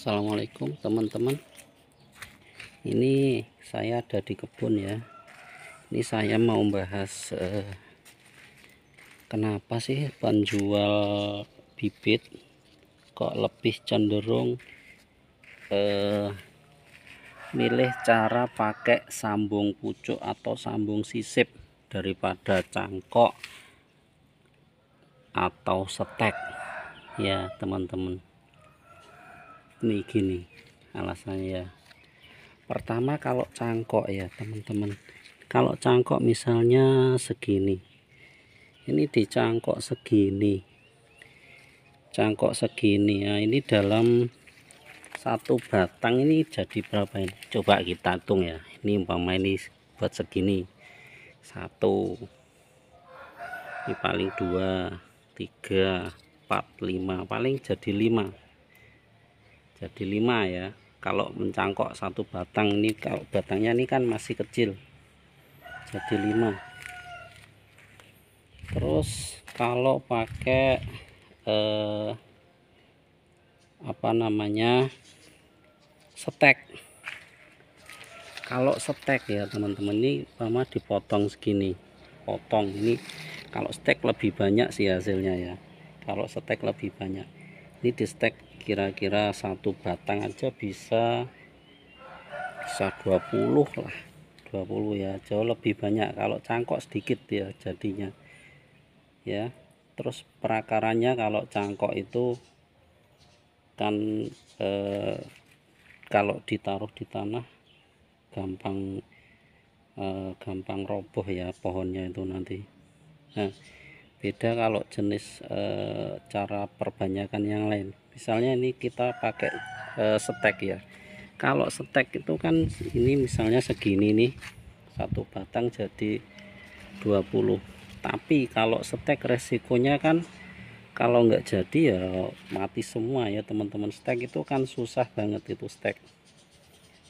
Assalamualaikum teman-teman. Ini saya ada di kebun ya. Ini saya mau bahas kenapa sih penjual bibit kok lebih cenderung milih cara pakai sambung pucuk atau sambung sisip daripada cangkok atau setek ya teman-teman. Ini gini alasannya ya. Pertama, kalau cangkok ya teman-teman, kalau cangkok misalnya segini, ini di cangkok segini ya, ini dalam satu batang ini jadi berapa ini, coba kita hitung ya. Ini umpama ini buat segini, 1, ini paling 2, 3, 4, 5, paling jadi 5 ya. Kalau mencangkok satu batang ini, kalau batangnya ini kan masih kecil, jadi 5. Terus kalau pakai setek, kalau setek ya teman-teman, ini sama dipotong segini, potong ini. Kalau setek lebih banyak sih hasilnya ya, kalau setek lebih banyak. Ini di stek kira-kira satu batang aja bisa 20 lah, 20 ya, jauh lebih banyak. Kalau cangkok sedikit ya jadinya ya. Terus perakarannya, kalau cangkok itu kan kalau ditaruh di tanah gampang roboh ya pohonnya itu nanti. Nah, beda kalau jenis cara perbanyakan yang lain. Misalnya ini kita pakai setek ya. Kalau setek itu kan ini misalnya segini nih, satu batang jadi 20. Tapi kalau setek resikonya kan kalau nggak jadi ya mati semua ya teman-teman. Setek itu kan susah banget itu setek.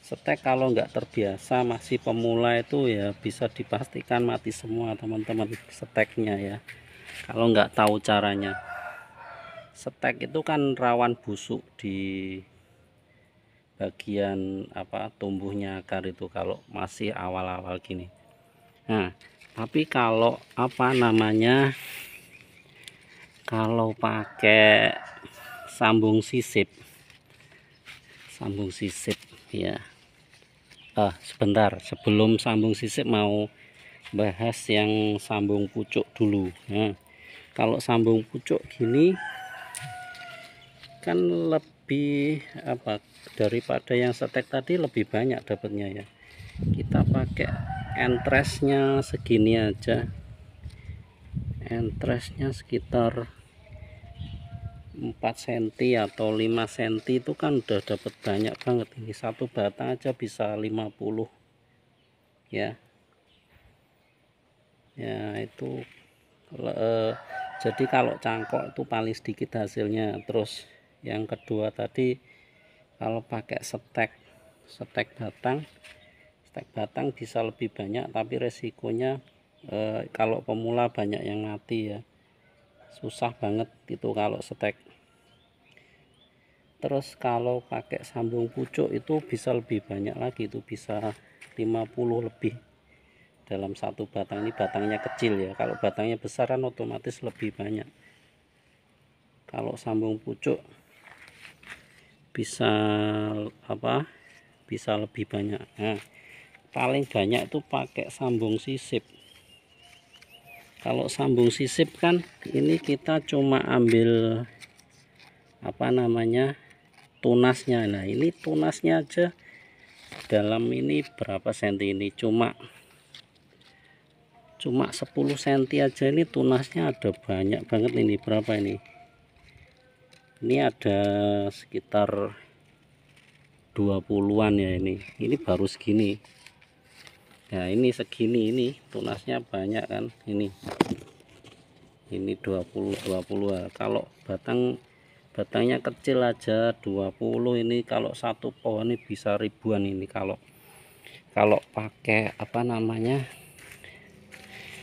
Setek kalau nggak terbiasa, masih pemula itu ya bisa dipastikan mati semua teman-teman seteknya ya, kalau nggak tahu caranya. Setek itu kan rawan busuk di bagian tumbuhnya akar itu kalau masih awal-awal gini. Nah, tapi kalau kalau pakai sambung sisip ya. Sebentar, sebelum sambung sisip mau bahas yang sambung pucuk dulu. Nah, kalau sambung pucuk gini kan lebih daripada yang setek tadi, lebih banyak dapatnya ya. Kita pakai entresnya segini aja, entresnya sekitar 4 cm atau 5 cm itu kan udah dapat banyak banget. Ini satu batang aja bisa 50 ya. Ya itu jadi kalau cangkok itu paling sedikit hasilnya. Terus yang kedua tadi, kalau pakai setek batang bisa lebih banyak, tapi resikonya kalau pemula banyak yang mati ya, susah banget itu kalau setek. Terus kalau pakai sambung pucuk itu bisa lebih banyak lagi, itu bisa 50 lebih dalam satu batang. Ini batangnya kecil ya, kalau batangnya besar kan otomatis lebih banyak. Kalau sambung pucuk bisa bisa lebih banyak. Nah, paling banyak itu pakai sambung sisip. Kalau sambung sisip kan ini kita cuma ambil tunasnya. Nah, ini tunasnya aja dalam ini berapa senti, ini cuma 10 cm aja. Ini tunasnya ada banyak banget. Ini berapa ini ada sekitar 20-an ya. Ini baru segini. Nah, ini segini, ini tunasnya banyak kan. Ini 20 ya. Kalau batangnya kecil aja 20. Ini kalau satu pohon ini bisa ribuan. Ini kalau pakai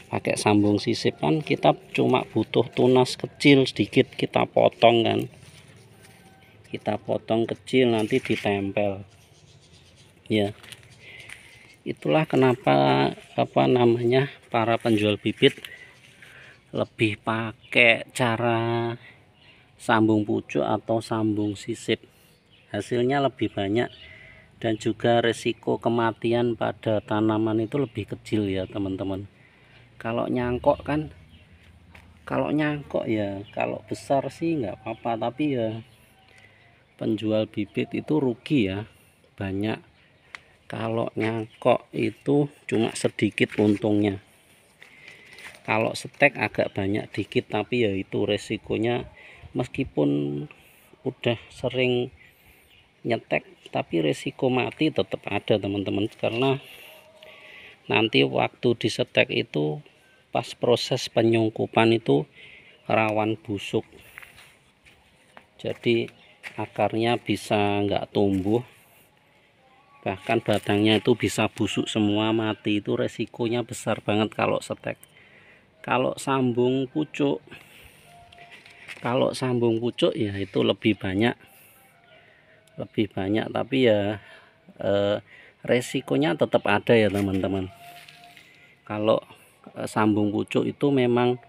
pakai sambung sisip kan kita cuma butuh tunas kecil sedikit, kita potong kan. kita potong kecil, nanti ditempel ya. Itulah kenapa para penjual bibit lebih pakai cara sambung pucuk atau sambung sisip. Hasilnya lebih banyak dan juga resiko kematian pada tanaman itu lebih kecil ya teman-teman. Kalau nyangkok ya, kalau besar sih nggak apa-apa, tapi ya penjual bibit itu rugi ya, banyak. Kalau nyangkok itu cuma sedikit untungnya. Kalau setek agak banyak dikit, tapi ya itu resikonya, meskipun udah sering nyetek tapi resiko mati tetap ada teman-teman, karena nanti waktu disetek itu pas proses penyungkupan itu rawan busuk, jadi akarnya bisa nggak tumbuh, bahkan batangnya itu bisa busuk semua, mati. Itu resikonya besar banget kalau setek. Kalau sambung pucuk ya itu lebih banyak, tapi ya resikonya tetap ada ya teman-teman. Kalau sambung pucuk itu memang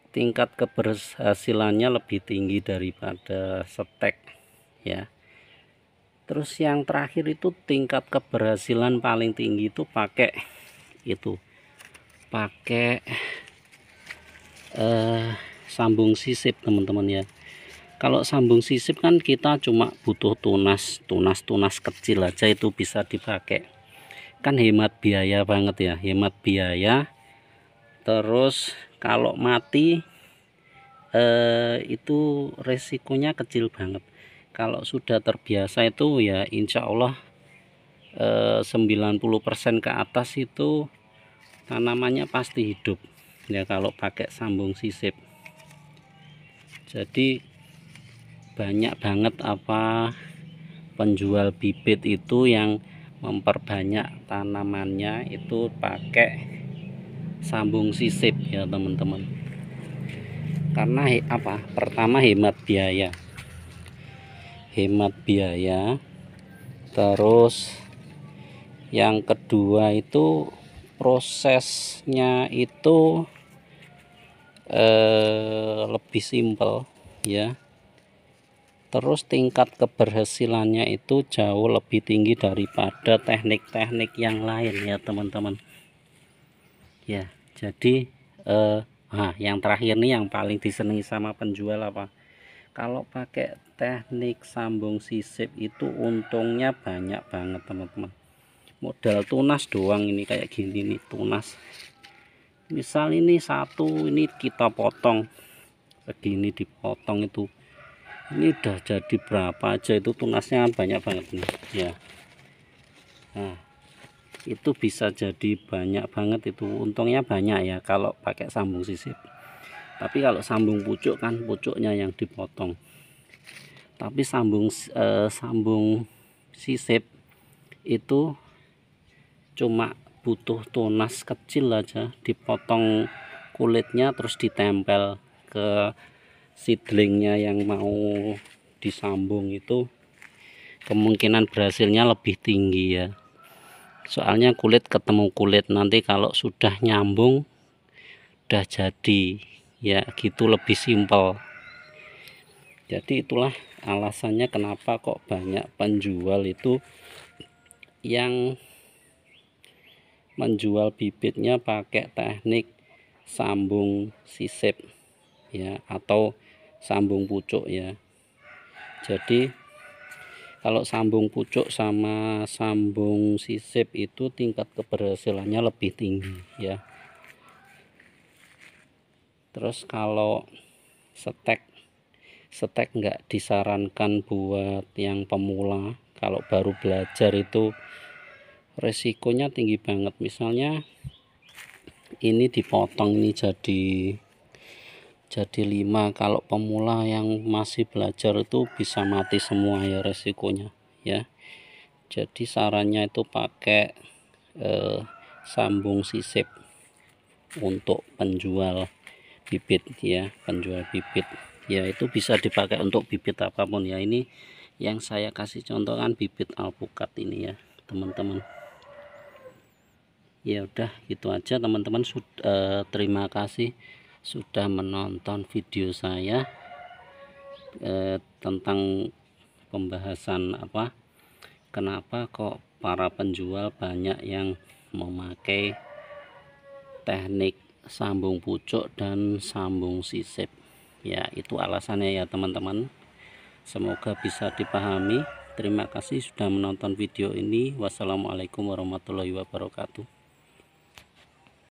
tingkat keberhasilannya lebih tinggi daripada setek ya. Terus yang terakhir itu tingkat keberhasilan paling tinggi itu pakai sambung sisip teman-teman ya. Kalau sambung sisip kan kita cuma butuh tunas kecil aja, itu bisa dipakai, kan hemat biaya banget ya, hemat biaya. Terus kalau mati itu resikonya kecil banget. Kalau sudah terbiasa itu ya insya Allah 90% ke atas itu tanamannya pasti hidup ya kalau pakai sambung sisip. Jadi banyak banget penjual bibit itu yang memperbanyak tanamannya itu pakai sambung sisip ya teman-teman. Karena pertama hemat biaya, terus yang kedua itu prosesnya itu lebih simpel ya. Terus tingkat keberhasilannya itu jauh lebih tinggi daripada teknik-teknik yang lain ya teman-teman ya. Jadi yang terakhir nih yang paling disenangi sama penjual kalau pakai teknik sambung sisip itu untungnya banyak banget teman-teman. Modal tunas doang ini kayak gini nih, tunas misal ini satu, ini kita potong segini, dipotong itu ini udah jadi berapa aja, itu tunasnya banyak banget nih ya. Nah itu bisa jadi banyak banget, itu untungnya banyak ya kalau pakai sambung sisip. Tapi kalau sambung pucuk kan pucuknya yang dipotong, tapi sambung sisip itu cuma butuh tunas kecil aja, dipotong kulitnya terus ditempel ke seedlingnya yang mau disambung, itu kemungkinan berhasilnya lebih tinggi ya. Soalnya kulit ketemu kulit, nanti kalau sudah nyambung udah jadi ya gitu, lebih simpel. Jadi itulah alasannya kenapa kok banyak penjual itu yang menjual bibitnya pakai teknik sambung sisip ya, atau sambung pucuk ya. Jadi kalau sambung pucuk sama sambung sisip itu tingkat keberhasilannya lebih tinggi ya. Terus kalau setek nggak disarankan buat yang pemula. Kalau baru belajar itu resikonya tinggi banget. Misalnya ini dipotong, ini jadi 5, kalau pemula yang masih belajar itu bisa mati semua ya resikonya ya. Jadi sarannya itu pakai sambung sisip untuk penjual bibit ya, penjual bibit. ya itu bisa dipakai untuk bibit apapun ya. Ini yang saya kasih contoh kan bibit alpukat ini ya teman-teman. Ya udah gitu aja teman-teman. Terima kasih sudah menonton video saya tentang pembahasan kenapa kok para penjual banyak yang memakai teknik sambung pucuk dan sambung sisip. Ya itu alasannya ya teman-teman, semoga bisa dipahami. Terima kasih sudah menonton video ini. Wassalamualaikum warahmatullahi wabarakatuh.